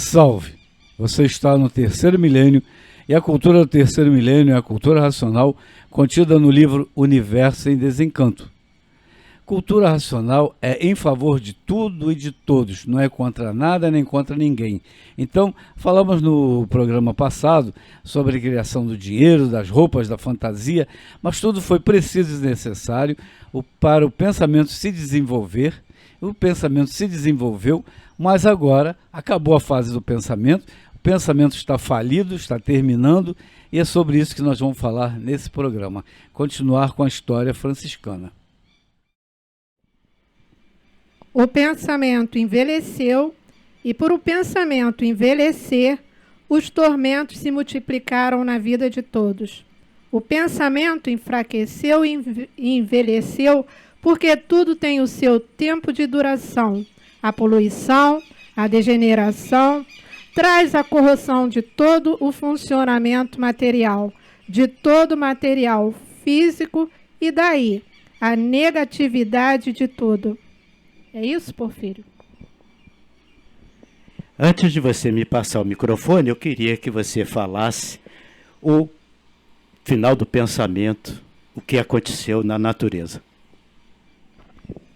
Salve! Você está no terceiro milênio e a cultura do terceiro milênio é a cultura racional contida no livro Universo em Desencanto. Cultura racional é em favor de tudo e de todos, não é contra nada nem contra ninguém. Então, falamos no programa passado sobre a criação do dinheiro, das roupas, da fantasia, mas tudo foi preciso e necessário para o pensamento se desenvolver. O pensamento se desenvolveu, mas agora acabou a fase do pensamento. O pensamento está falido, está terminando, e é sobre isso que nós vamos falar nesse programa. Continuar com a história franciscana. O pensamento envelheceu, e por o pensamento envelhecer, os tormentos se multiplicaram na vida de todos. O pensamento enfraqueceu e envelheceu, porque tudo tem o seu tempo de duração. A poluição, a degeneração, traz a corrosão de todo o funcionamento material, de todo o material físico, e daí a negatividade de tudo. É isso, Porfírio? Antes de você me passar o microfone, eu queria que você falasse o final do pensamento, o que aconteceu na natureza.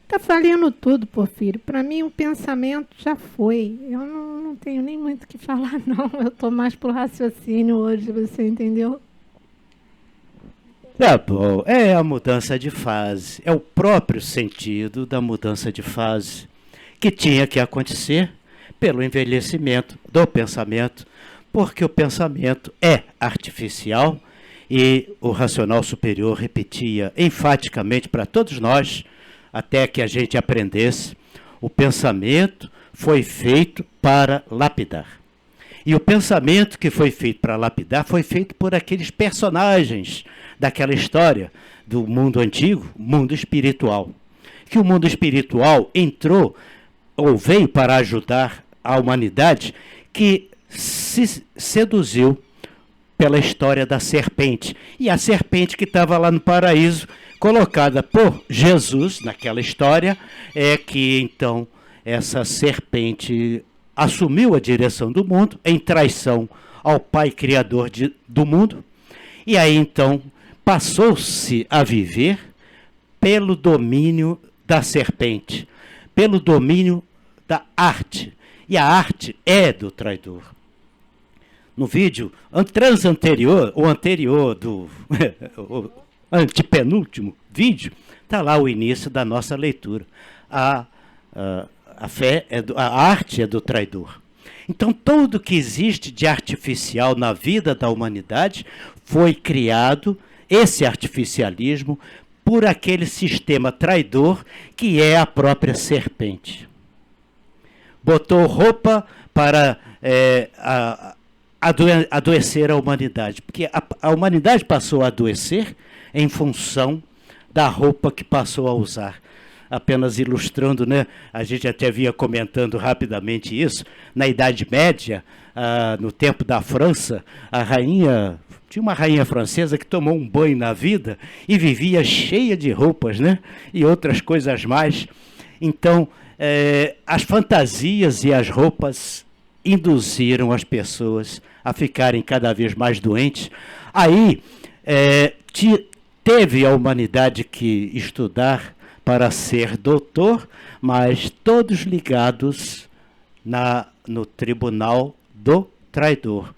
Está falando tudo, Porfírio. Para mim, o pensamento já foi. Eu não tenho nem muito o que falar, não. Eu estou mais pro raciocínio hoje, você entendeu? Tá bom, é a mudança de fase, é o próprio sentido da mudança de fase que tinha que acontecer pelo envelhecimento do pensamento, porque o pensamento é artificial e o racional superior repetia enfaticamente para todos nós, até que a gente aprendesse, o pensamento foi feito para lapidar. E o pensamento que foi feito para lapidar foi feito por aqueles personagens daquela história do mundo antigo, mundo espiritual. Que o mundo espiritual entrou ou veio para ajudar a humanidade, que se seduziu pela história da serpente. E a serpente que estava lá no paraíso, colocada por Jesus naquela história, é que então essa serpente assumiu a direção do mundo em traição ao Pai Criador do mundo, e aí então passou-se a viver pelo domínio da serpente, pelo domínio da arte, e a arte é do traidor. No vídeo anterior, o anterior do o antepenúltimo vídeo, está lá o início da nossa leitura. A fé a arte é do traidor. Então, tudo que existe de artificial na vida da humanidade foi criado, esse artificialismo, por aquele sistema traidor que é a própria serpente. Botou roupa para adoecer a humanidade, porque a humanidade passou a adoecer em função da roupa que passou a usar. Apenas ilustrando, né? A gente até vinha comentando rapidamente isso. Na Idade Média, no tempo da França, tinha uma rainha francesa que tomou um banho na vida e vivia cheia de roupas, né? E outras coisas mais. Então, as fantasias e as roupas induziram as pessoas a ficarem cada vez mais doentes. Aí, teve a humanidade que estudar para ser doutor, mas todos ligados no tribunal do traidor.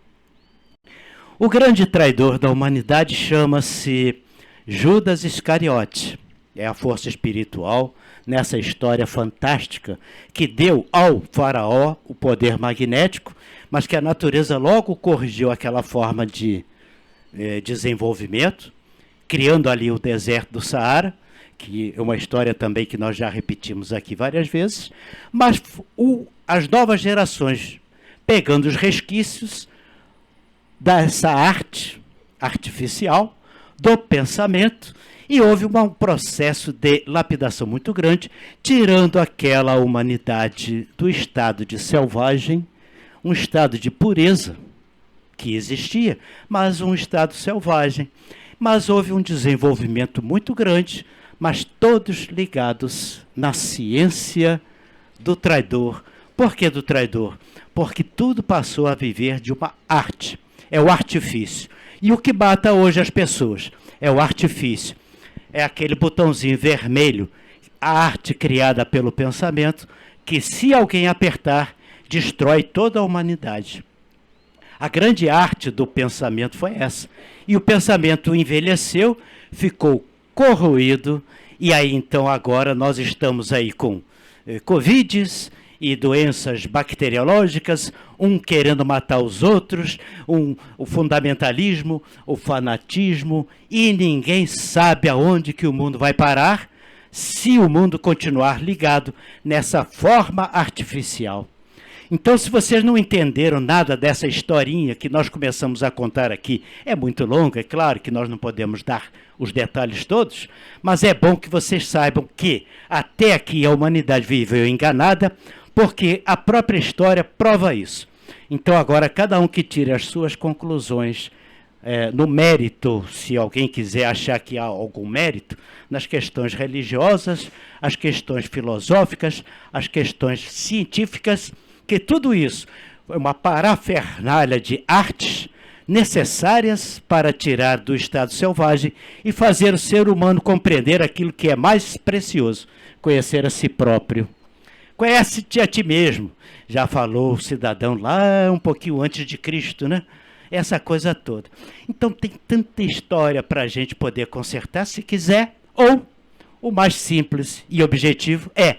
O grande traidor da humanidade chama-se Judas Iscariote. É a força espiritual nessa história fantástica que deu ao faraó o poder magnético, mas que a natureza logo corrigiu aquela forma de desenvolvimento, criando ali o deserto do Saara, que é uma história também que nós já repetimos aqui várias vezes, mas as novas gerações, pegando os resquícios dessa arte artificial, do pensamento, e houve um processo de lapidação muito grande, tirando aquela humanidade do estado de selvagem, um estado de pureza que existia, mas um estado selvagem. Mas houve um desenvolvimento muito grande, mas todos ligados na ciência do traidor. Por que do traidor? porque tudo passou a viver de uma arte. É o artifício. E o que mata hoje as pessoas é o artifício. É aquele botãozinho vermelho, a arte criada pelo pensamento, que se alguém apertar, destrói toda a humanidade. A grande arte do pensamento foi essa. E o pensamento envelheceu, ficou corroído, e aí então agora nós estamos aí com Covides e doenças bacteriológicas, um querendo matar os outros, o fundamentalismo, o fanatismo, e ninguém sabe aonde que o mundo vai parar se o mundo continuar ligado nessa forma artificial. Então, se vocês não entenderam nada dessa historinha que nós começamos a contar aqui, é muito longa, é claro que nós não podemos dar os detalhes todos, mas é bom que vocês saibam que até aqui a humanidade viveu enganada, porque a própria história prova isso. Então, agora, cada um que tire as suas conclusões no mérito, se alguém quiser achar que há algum mérito, nas questões religiosas, as questões filosóficas, as questões científicas, que tudo isso é uma parafernália de artes necessárias para tirar do estado selvagem e fazer o ser humano compreender aquilo que é mais precioso, conhecer a si próprio. Conhece-te a ti mesmo, já falou o cidadão lá um pouquinho antes de Cristo, né? Essa coisa toda. Então tem tanta história para a gente poder consertar se quiser, ou o mais simples e objetivo é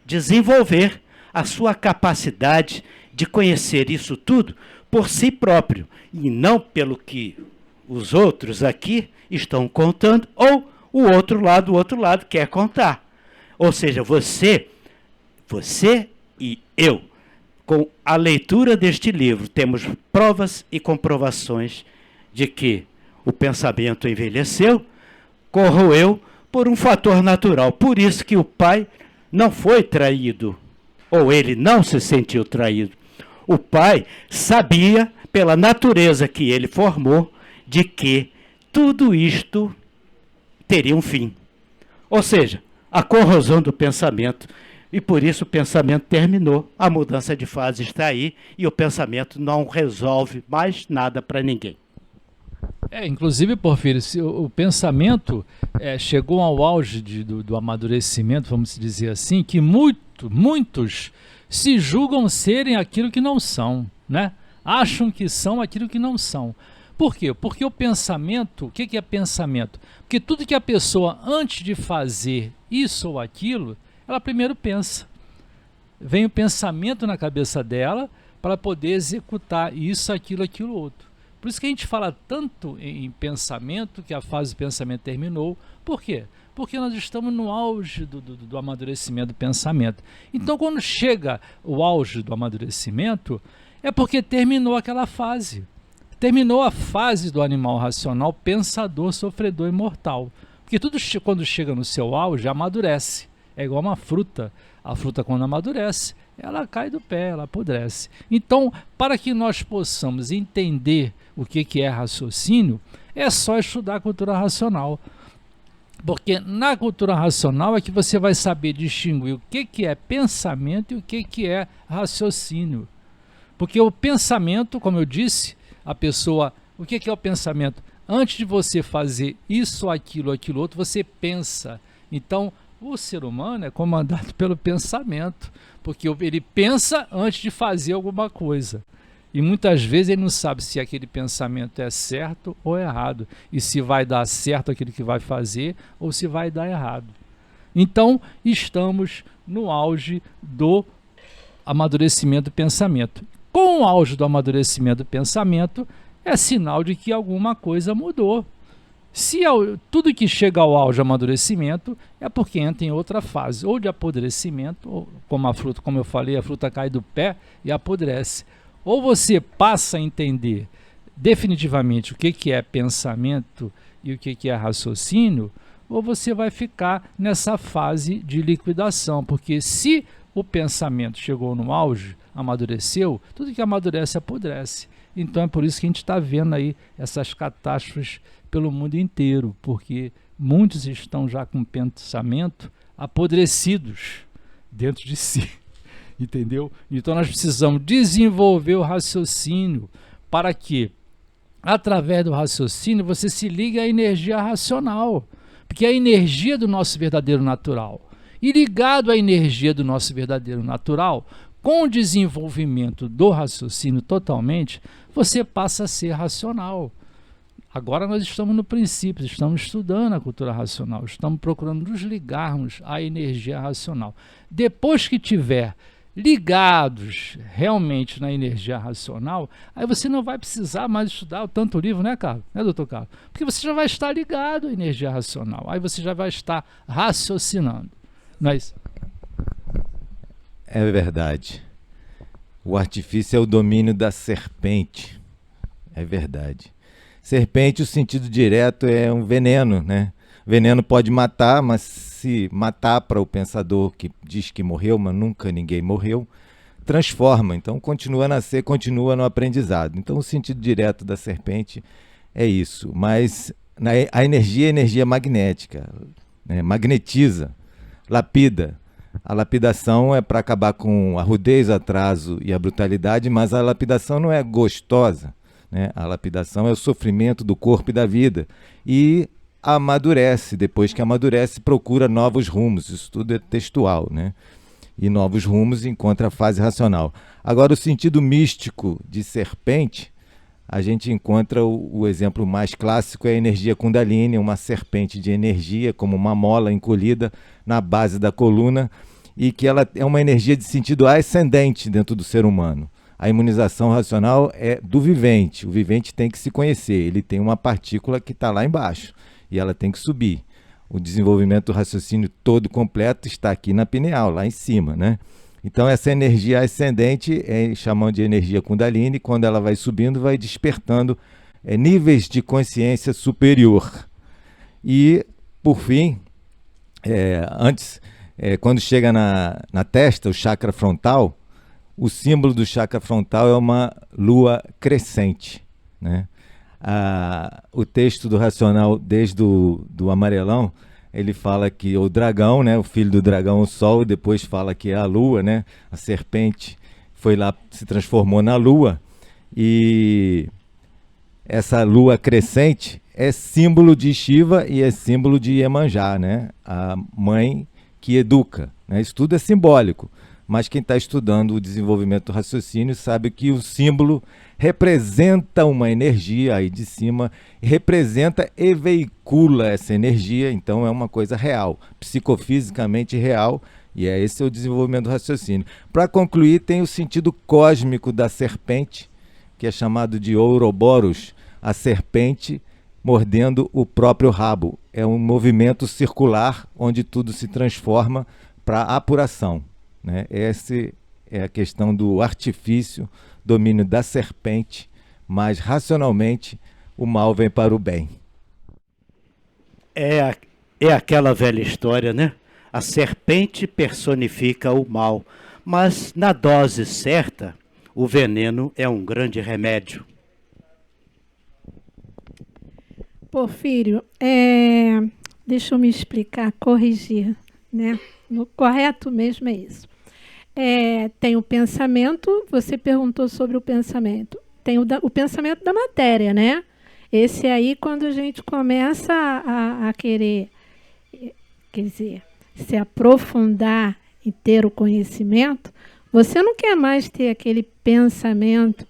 desenvolver a sua capacidade de conhecer isso tudo por si próprio, e não pelo que os outros aqui estão contando, ou o outro lado quer contar. Ou seja, você e eu, com a leitura deste livro, temos provas e comprovações de que o pensamento envelheceu, corroeu por um fator natural. Por isso que o pai não foi traído, ou ele não se sentiu traído. O pai sabia, pela natureza que ele formou, de que tudo isto teria um fim. Ou seja, a corrosão do pensamento. E por isso o pensamento terminou, a mudança de fase está aí, e o pensamento não resolve mais nada para ninguém. Inclusive, Porfírio, se o pensamento chegou ao auge do amadurecimento, vamos dizer assim, que muitos se julgam serem aquilo que não são, né? Acham que são aquilo que não são. Por quê? Porque o pensamento, o que é pensamento? Porque tudo que a pessoa, antes de fazer isso ou aquilo, ela primeiro pensa. Vem o pensamento na cabeça dela para poder executar isso, aquilo, aquilo outro. Por isso que a gente fala tanto em pensamento, que a fase do pensamento terminou. Por quê? Porque nós estamos no auge do amadurecimento do pensamento. Então, quando chega o auge do amadurecimento, é porque terminou aquela fase. Terminou a fase do animal racional, pensador, sofredor e mortal. Porque tudo quando chega no seu auge, amadurece. É igual uma fruta. A fruta, quando amadurece, ela cai do pé, ela apodrece. Então, para que nós possamos entender o que é raciocínio, é só estudar a cultura racional. Porque na cultura racional é que você vai saber distinguir o que é pensamento e o que é raciocínio. Porque o pensamento, como eu disse, a pessoa, o que é o pensamento? Antes de você fazer isso, aquilo outro, você pensa. Então, o ser humano é comandado pelo pensamento, porque ele pensa antes de fazer alguma coisa. E muitas vezes ele não sabe se aquele pensamento é certo ou errado, e se vai dar certo aquilo que vai fazer ou se vai dar errado. Então, estamos no auge do amadurecimento do pensamento. Com o auge do amadurecimento do pensamento, é sinal de que alguma coisa mudou. Se tudo que chega ao auge do amadurecimento é porque entra em outra fase, ou de apodrecimento, ou como a fruta, como eu falei, a fruta cai do pé e apodrece. Ou você passa a entender definitivamente o que é pensamento e o que é raciocínio, ou você vai ficar nessa fase de liquidação, porque se o pensamento chegou no auge, amadureceu, tudo que amadurece apodrece. Então é por isso que a gente está vendo aí essas catástrofes pelo mundo inteiro, porque muitos estão já com pensamento apodrecidos dentro de si. entendeu? Então nós precisamos desenvolver o raciocínio para que, através do raciocínio, você se ligue à energia racional, porque é a energia do nosso verdadeiro natural. E ligado à energia do nosso verdadeiro natural, com o desenvolvimento do raciocínio totalmente, você passa a ser racional. Agora nós estamos no princípio, estamos estudando a cultura racional, estamos procurando nos ligarmos à energia racional. Depois que tiver ligados realmente na energia racional, aí você não vai precisar mais estudar tanto livro, né, Carlos? Né, doutor Carlos? Porque você já vai estar ligado à energia racional, aí você já vai estar raciocinando. Não é isso? É verdade. O artifício é o domínio da serpente. É verdade. Serpente, o sentido direto é um veneno, né? Veneno pode matar, mas se matar para o pensador que diz que morreu, mas nunca ninguém morreu, transforma. Então continua a nascer, continua no aprendizado. Então o sentido direto da serpente é isso. Mas a energia é energia magnética, né? Magnetiza, lapida. A lapidação é para acabar com a rudez, atraso e a brutalidade, mas a lapidação não é gostosa, né? A lapidação é o sofrimento do corpo e da vida. E amadurece, depois que amadurece, procura novos rumos. Isso tudo é textual, né? E novos rumos encontra a fase racional. Agora, o sentido místico de serpente, a gente encontra o exemplo mais clássico, é a energia Kundalini, uma serpente de energia, como uma mola encolhida na base da coluna, e que ela é uma energia de sentido ascendente dentro do ser humano. A imunização racional é do vivente. O vivente tem que se conhecer. Ele tem uma partícula que está lá embaixo e ela tem que subir. O desenvolvimento do raciocínio todo completo está aqui na pineal, lá em cima, né? Então essa energia ascendente chamam de energia Kundalini. Quando ela vai subindo, vai despertando níveis de consciência superior. E, por fim, quando chega na testa, o chakra frontal, o símbolo do chakra frontal é uma lua crescente, né? O texto do racional, desde do amarelão, ele fala que o dragão, né, o filho do dragão, o sol, depois fala que é a lua, né, a serpente foi lá, se transformou na lua, e essa lua crescente é símbolo de Shiva e é símbolo de Iemanjá, né, a mãe que educa, né? Isso tudo é simbólico. Mas quem está estudando o desenvolvimento do raciocínio sabe que o símbolo representa uma energia aí de cima, representa e veicula essa energia, então é uma coisa real, psicofisicamente real, e esse é o desenvolvimento do raciocínio. Para concluir, tem o sentido cósmico da serpente, que é chamado de Ouroboros, a serpente mordendo o próprio rabo. É um movimento circular onde tudo se transforma para apuração, né? Essa é a questão do artifício, domínio da serpente, mas racionalmente o mal vem para o bem. É aquela velha história, né? A serpente personifica o mal, mas na dose certa, o veneno é um grande remédio. Porfírio, deixa eu me explicar, corrigir, né? O correto mesmo é isso. Tem o pensamento, você perguntou sobre o pensamento. Tem o pensamento da matéria, né? Esse aí, quando a gente começa a querer, quer dizer, se aprofundar e ter o conhecimento, você não quer mais ter aquele pensamento,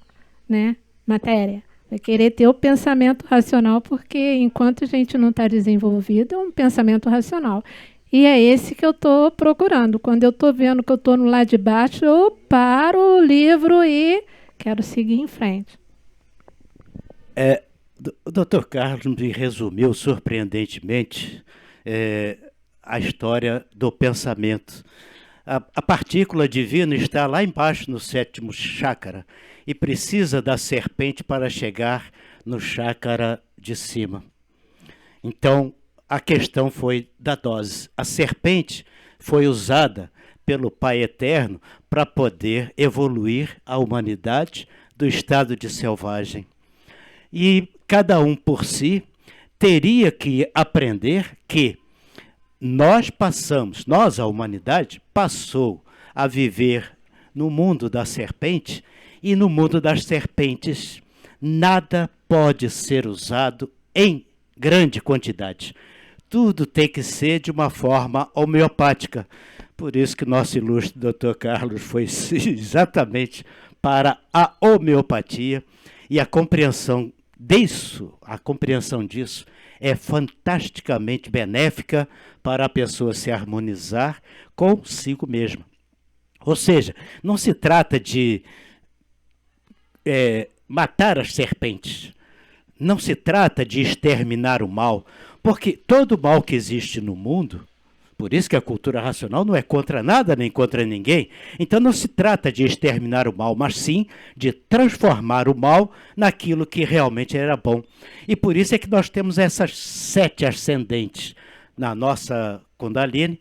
né? Matéria. Vai querer ter o pensamento racional, porque enquanto a gente não está desenvolvido, é um pensamento racional. E é esse que eu estou procurando. Quando eu estou vendo que eu estou no lado de baixo, eu paro o livro e quero seguir em frente. O Dr. Carlos me resumiu surpreendentemente a história do pensamento. A partícula divina está lá embaixo no 7º chakra e precisa da serpente para chegar no chakra de cima. Então, a questão foi da dose. A serpente foi usada pelo Pai Eterno para poder evoluir a humanidade do estado de selvagem. E cada um por si teria que aprender que nós, a humanidade, passou a viver no mundo da serpente, e no mundo das serpentes nada pode ser usado em grande quantidade. Tudo tem que ser de uma forma homeopática. Por isso que nosso ilustre Dr. Carlos foi exatamente para a homeopatia, e a compreensão disso é fantasticamente benéfica para a pessoa se harmonizar consigo mesma. Ou seja, não se trata de matar as serpentes, não se trata de exterminar o mal, porque todo mal que existe no mundo, por isso que a cultura racional não é contra nada nem contra ninguém, então não se trata de exterminar o mal, mas sim de transformar o mal naquilo que realmente era bom. E por isso é que nós temos essas 7 ascendentes na nossa Kundalini,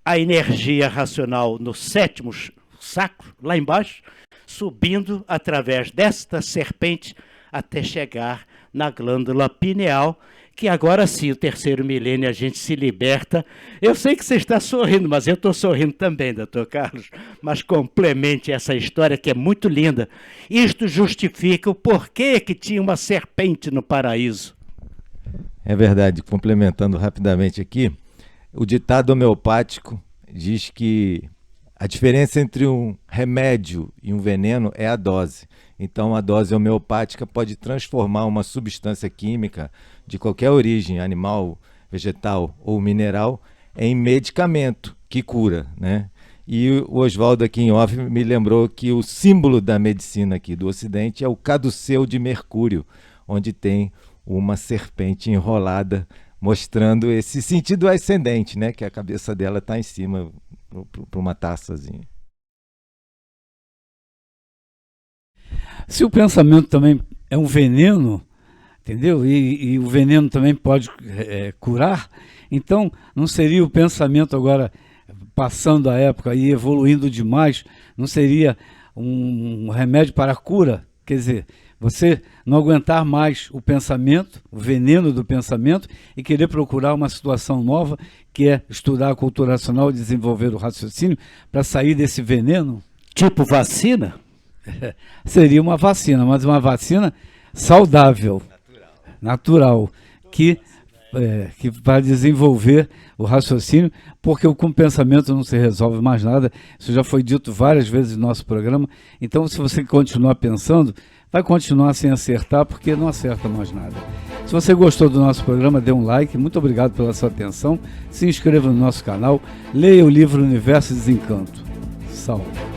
a energia racional no 7º sacro, lá embaixo, subindo através desta serpente até chegar na glândula pineal, que agora sim, o 3º milênio, a gente se liberta. Eu sei que você está sorrindo, mas eu estou sorrindo também, doutor Carlos. Mas complemente essa história que é muito linda. Isto justifica o porquê que tinha uma serpente no paraíso. É verdade, complementando rapidamente aqui, o ditado homeopático diz que a diferença entre um remédio e um veneno é a dose. Então, a dose homeopática pode transformar uma substância química de qualquer origem, animal, vegetal ou mineral, em medicamento que cura, né? E o Oswaldo aqui em off me lembrou que o símbolo da medicina aqui do Ocidente é o caduceu de Mercúrio, onde tem uma serpente enrolada, mostrando esse sentido ascendente, né? Que a cabeça dela está em cima para uma taçazinha. Se o pensamento também é um veneno, entendeu? E o veneno também pode curar, então não seria o pensamento agora, passando a época e evoluindo demais, não seria um remédio para a cura? Quer dizer, você não aguentar mais o pensamento, o veneno do pensamento, e querer procurar uma situação nova, que é estudar a cultura racional e desenvolver o raciocínio para sair desse veneno? Tipo vacina? Seria uma vacina, mas uma vacina saudável, natural, que vai desenvolver o raciocínio, porque com o pensamento não se resolve mais nada. Isso já foi dito várias vezes no nosso programa. Então, se você continuar pensando, vai continuar sem acertar, porque não acerta mais nada. Se você gostou do nosso programa, dê um like. Muito obrigado pela sua atenção. Se inscreva no nosso canal. Leia o livro Universo e Desencanto. Salve!